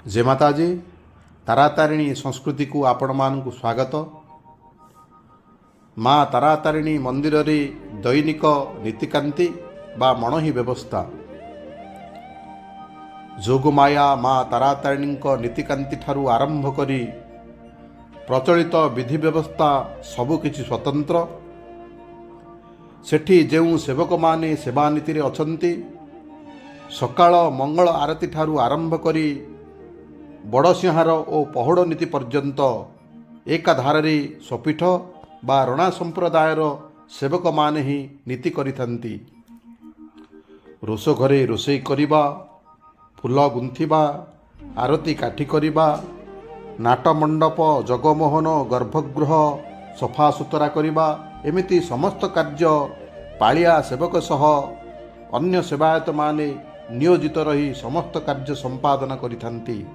जय माताजी तारातारिणी संस्कृति को आपण मानकु स्वागत। माँ तारातारिणी मंदिर रे दैनिक नीतिकांति बा मणहि व्यवस्था जोगमाया माँ तारातारिणी नीतिकांति ठारू आरंभ करी प्रचलित विधि व्यवस्था सबुकिछि स्वतंत्र। सेठी जेउ सेवक माने सेवा नीति रे अछंती सकाळ मंगल आरती ठारू आरंभ करी बड़सिंहार और पहड़ नीति पर्यंत एकाधारे सपीठ बा रणा संप्रदायर सेवक माने ही नीति करिथांती। रोष घरे रोषई करिबा, फूल गुंथिबा, आरती काठी करिबा, नाट मंडप जगमोहन गर्भगृह सफा सुतरा करिबा एमिति समस्त कार्य पालिया सेवक सह अन्य सेवायत माने नियोजित रही समस्त कार्य संपादन करिथांती।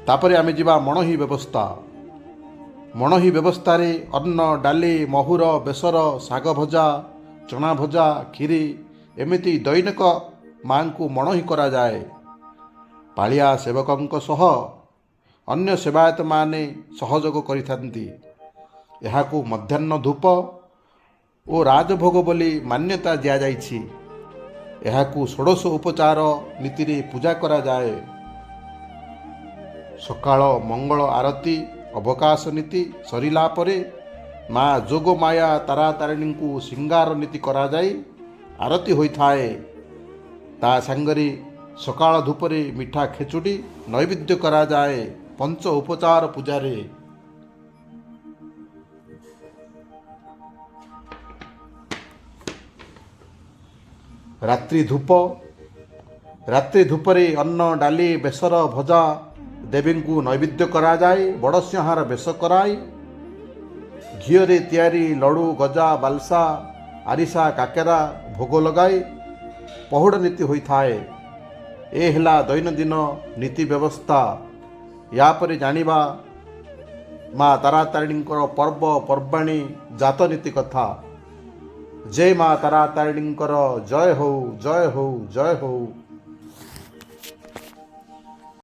तापरे आमे जिबा मणहि व्यवस्था। मणहि व्यवस्था रे अन्न डाली महुर बेसर साग भजा चना भजा खीरी एमिति दैनिक मां को मणहि करा जाए। पालिया सेवकंक सह अन्य सेवायत माने सहयोग करिथांती। एहाकू मध्याह्न धूप और राजभोग बोली मान्यता दिया जाइछि। एहाकू षोडश उपचार नीति रे पूजा करा जाए। सकाळ मंगल आरती अवकाश नीति सरिला परे माँ जोगमाया तारातारिणी को सिंगार नीति करा जाई आरती होई थाए। ता संगरी सकाळ धूपरे मिठा खेचुड़ी नैवेद्य करा जाए पंच उपचार पूजारे। रात्रि धूपरे अन्न डाली बेसर भजा देवी को नैवेद्य करा जाए। बड़सिंहार बेस कराई घीरे तैयारी लड़ू गजा बालसा आरिसा काकेरा भोग लगाई पहुड़ नीति होई थाए। ए हेला दैनंदिन नीति व्यवस्था। या परे जानिबा माँ तारातारिणी पर्व पर्वाणी जात नीति कथा। जय माँ तारातारिणी जय हो जय हो जय हो।